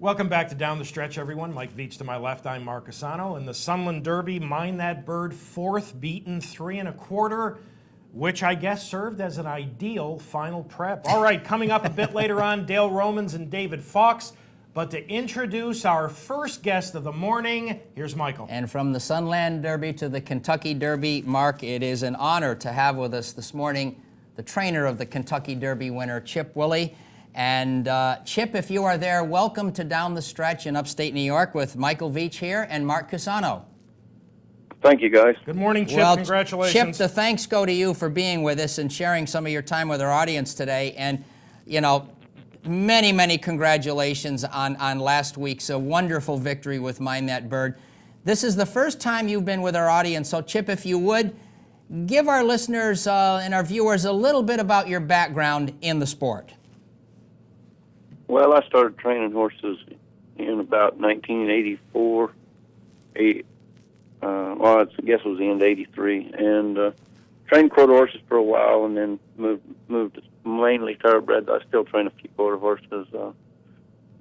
Welcome back to Down the Stretch, everyone. Mike Veach to my left, I'm Mark Asano. In the Sunland Derby, Mind That Bird, fourth, beaten 3 1/4, which I guess served as an ideal final prep. All right, coming up a bit later on, Dale Romans and David Fox. But to introduce our first guest of the morning, here's Michael. And from the Sunland Derby to the Kentucky Derby, Mark, it is an honor to have with us this morning the trainer of the Kentucky Derby winner, Chip Woolley. And Chip, if you are there, welcome to Down the Stretch in upstate New York with Michael Veach here and Mark Cusano. Thank you, guys. Good morning, Chip. Well, congratulations. Chip, the thanks go to you for being with us and sharing some of your time with our audience today. And, you know, many, many congratulations on last week's wonderful victory with Mind That Bird. This is the first time you've been with our audience, so Chip, if you would, give our listeners and our viewers a little bit about your background in the sport. Well, I started training horses in about 1984. I guess it was the end of 83, and trained quarter horses for a while, and then moved mainly thoroughbred. I still train a few quarter horses.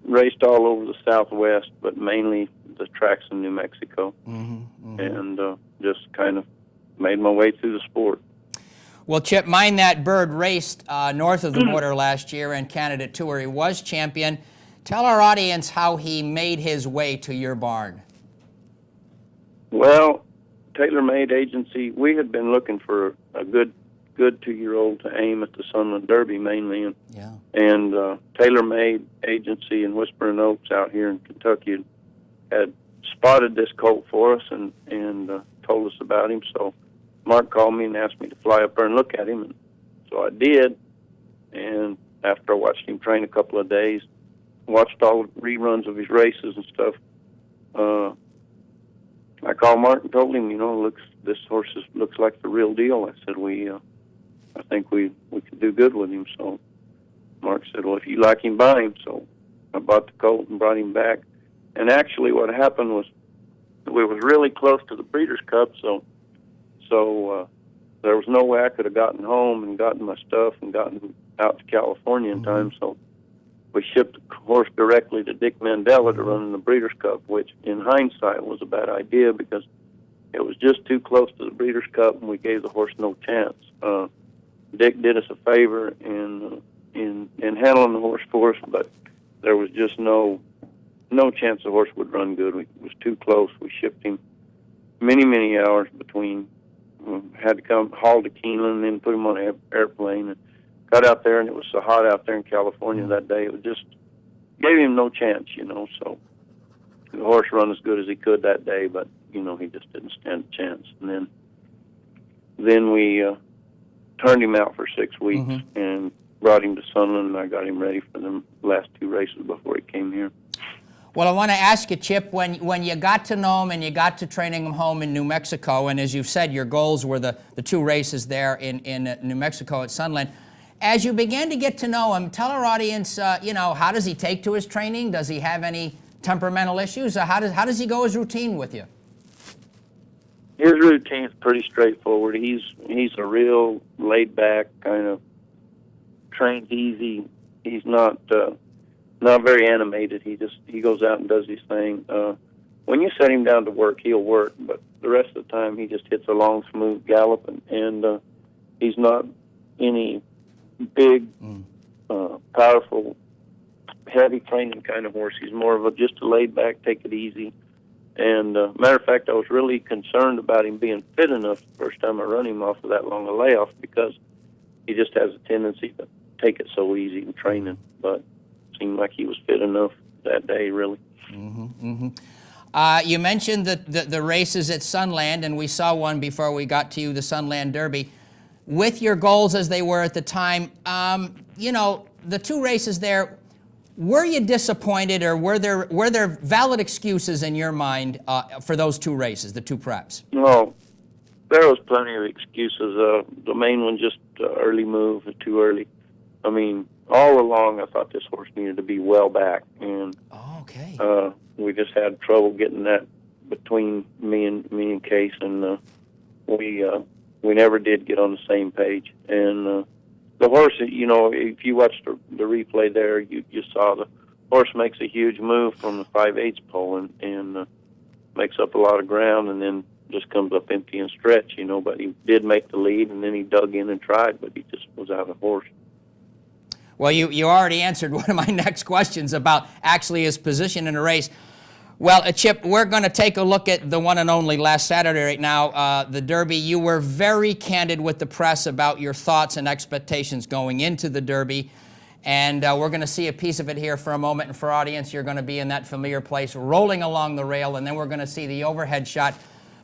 Raced all over the Southwest, but mainly the tracks in New Mexico, and just kind of made my way through the sport. Well, Chip, Mind That Bird raced north of the border last year in Canada too, where he was champion. Tell our audience how he made his way to your barn. Well, TaylorMade Agency, we had been looking for a good 2-year-old to aim at the Sunland Derby mainly, and TaylorMade Agency in Whispering Oaks out here in Kentucky had spotted this colt for us and told us about him. So Mark called me and asked me to fly up there and look at him, and so I did. And after I watched him train a couple of days, watched all the reruns of his races and stuff, I called Mark and told him, this horse looks like the real deal. I said, I think we could do good with him. So Mark said, well, if you like him, buy him. So I bought the colt and brought him back. And actually what happened was we was really close to the Breeders' Cup, so there was no way I could have gotten home and gotten my stuff and gotten out to California in time. So we shipped the horse directly to Dick Mandela to run in the Breeders' Cup, which in hindsight was a bad idea because it was just too close to the Breeders' Cup and we gave the horse no chance. Dick did us a favor in handling the horse for us, but there was just no chance the horse would run good. It was too close. We shipped him many hours between. Had to come haul to Keeneland and then put him on an airplane and got out there, and it was so hot out there in California that day. It was just gave him no chance, so the horse run as good as he could that day, but he just didn't stand a chance. And then we turned him out for 6 weeks and brought him to Sunland, and I got him ready for the last 2 races before he came here. Well, I want to ask you, Chip, when you got to know him and you got to training him home in New Mexico, and as you've said, your goals were the 2 races there in New Mexico at Sunland. As you began to get to know him, tell our audience, how does he take to his training? Does he have any temperamental issues? How does he go his routine with you? His routine's pretty straightforward. He's a real laid-back kind of trains easy. He's not very animated. He goes out and does his thing. When you set him down to work, he'll work, but the rest of the time he just hits a long, smooth gallop, and he's not any big, powerful, heavy training kind of horse. He's more of just a laid-back, take it easy. And matter of fact, I was really concerned about him being fit enough the first time I run him off of that long a layoff because he just has a tendency to take it so easy in training, but seemed like he was fit enough that day, really. You mentioned the races at Sunland, and we saw one before we got to you, the Sunland Derby. With your goals as they were at the time, the 2 races there, were you disappointed, or were there valid excuses in your mind for those 2 races, the 2 preps? No, there was plenty of excuses. The main one, just early move, too early. I mean, all along, I thought this horse needed to be well back, and we just had trouble getting that between me and Case, and we never did get on the same page. And the horse, if you watched the replay there, you saw the horse makes a huge move from the 5/8 pole and makes up a lot of ground, and then just comes up empty and stretch, you know. But he did make the lead, and then he dug in and tried, but he just was out of horse. Well, you already answered one of my next questions about actually his position in the race. Well, Chip, we're going to take a look at the one and only last Saturday right now, the Derby. You were very candid with the press about your thoughts and expectations going into the Derby. And we're going to see a piece of it here for a moment. And for audience, you're going to be in that familiar place, rolling along the rail, and then we're going to see the overhead shot.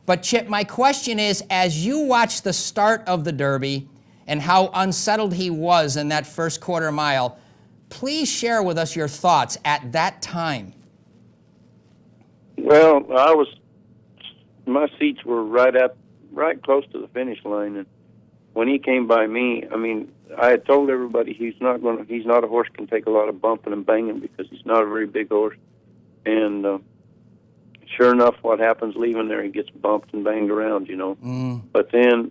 But, Chip, my question is, as you watch the start of the Derby and how unsettled he was in that first quarter mile, please share with us your thoughts at that time. Well, my seats were right close to the finish line, and when he came by me, I mean, I had told everybody he's not a horse can take a lot of bumping and banging because he's not a very big horse. And sure enough, what happens leaving there, he gets bumped and banged around, you know. But then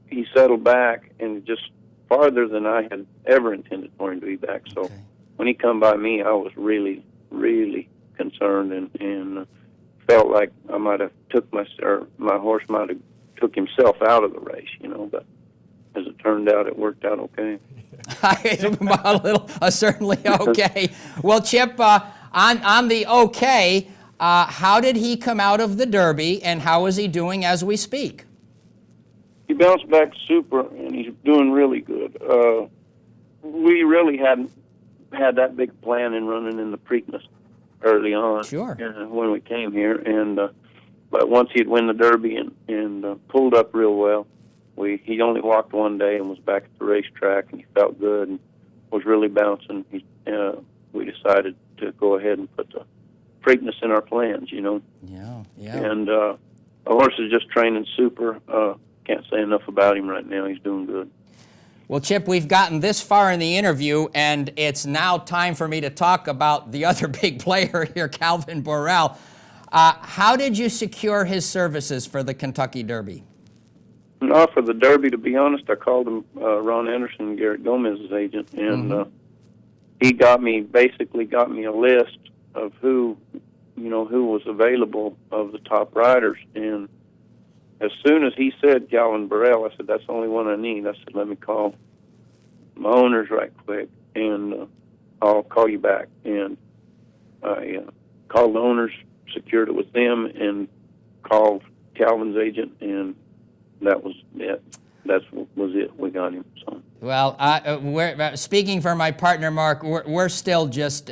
he settled back, and just farther than I had ever intended for him to be back. So when he come by me, I was really, really concerned and felt like I might have my horse might have took himself out of the race, you know. But as it turned out, it worked out okay. Certainly okay. Well, Chip, on the okay, how did he come out of the Derby, and how is he doing as we speak? He bounced back super, and he's doing really good. We really hadn't had that big plan in running in the Preakness early on. Sure. When we came here, and but once he'd win the Derby and pulled up real well, he only walked one day and was back at the racetrack, and he felt good and was really bouncing. We decided to go ahead and put the Preakness in our plans, you know. Yeah. And the horse is just training super. Can't say enough about him right now. He's doing good. Well, Chip, we've gotten this far in the interview, and it's now time for me to talk about the other big player here, Calvin Borel. How did you secure his services for the Kentucky Derby? No, for the Derby, to be honest, I called him Ron Anderson, Garrett Gomez's agent, and he basically got me a list of who was available of the top riders. And as soon as he said Calvin Borel, I said, that's the only one I need. I said, let me call my owners right quick, and I'll call you back. And I called the owners, secured it with them, and called Calvin's agent, and that was it. That was it. We got him. So. Well, speaking for my partner, Mark, we're still just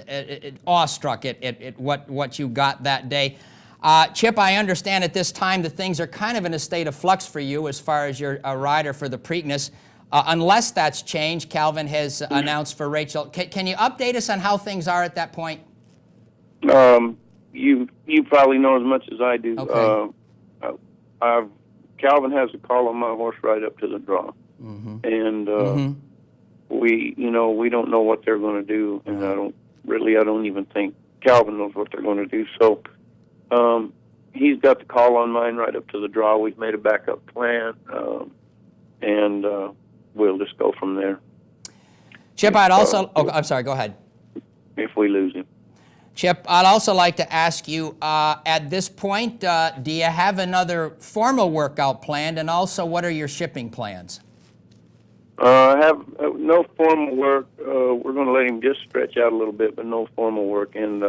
awestruck at what you got that day. Chip, I understand at this time that things are kind of in a state of flux for you as far as you're a rider for the Preakness. Unless that's changed, Calvin has announced for Rachel. Can you update us on how things are at that point? You probably know as much as I do. Okay. Calvin has a call on my horse right up to the draw, and we don't know what they're going to do, and I don't even think Calvin knows what they're going to do. So he's got the call on mine right up to the draw. We've made a backup plan, and we'll just go from there. Chip, I'd also... I'm sorry, go ahead. If we lose him. Chip, I'd also like to ask you, at this point, do you have another formal workout planned, and also what are your shipping plans? I have no formal work. We're going to let him just stretch out a little bit, but no formal work. And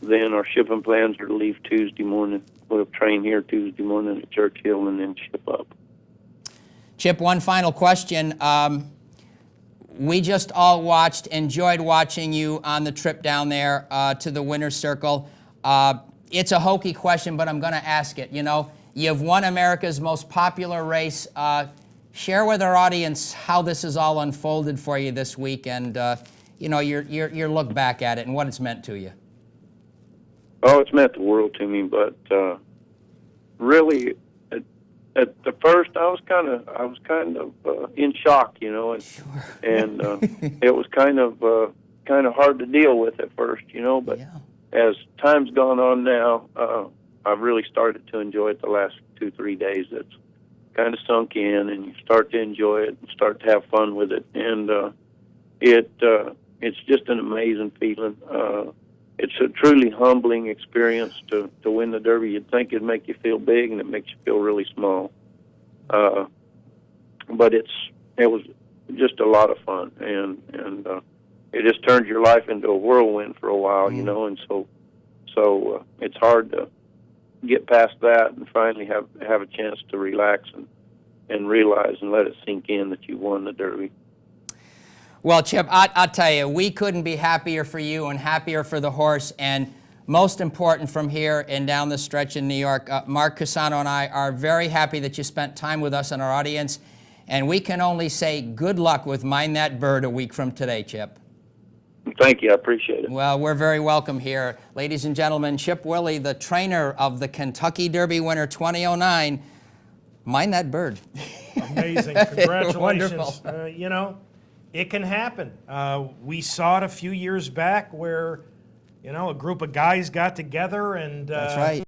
then our shipping plans are to leave Tuesday morning. We'll train here Tuesday morning at Churchill and then ship up. Chip, one final question. We just all enjoyed watching you on the trip down there to the Winner's Circle. It's a hokey question, but I'm going to ask it. You know, you've won America's most popular race. Share with our audience how this has all unfolded for you this week, and your look back at it and what it's meant to you. Oh, it's meant the world to me, but really, at the first, I was kind of in shock, you know, and it was kind of hard to deal with at first, you know. But as time's gone on now, I've really started to enjoy it the last 2-3 days. It's kind of sunk in, and you start to enjoy it and start to have fun with it, and it's just an amazing feeling. It's a truly humbling experience to win the Derby. You'd think it'd make you feel big, and it makes you feel really small. But it was just a lot of fun, and it just turns your life into a whirlwind for a while, you know. And so it's hard to get past that and finally have a chance to relax and realize and let it sink in that you won the Derby. Well, Chip, I'll tell you, we couldn't be happier for you and happier for the horse. And most important, from here and down the stretch in New York, Mark Cassano and I are very happy that you spent time with us and our audience. And we can only say good luck with Mind That Bird a week from today, Chip. Thank you. I appreciate it. Well, we're very welcome here. Ladies and gentlemen, Chip Woolley, the trainer of the Kentucky Derby winner 2009. Mind that bird. Amazing. Congratulations. Wonderful. You know, it can happen. We saw it a few years back where, you know, a group of guys got together and That's right.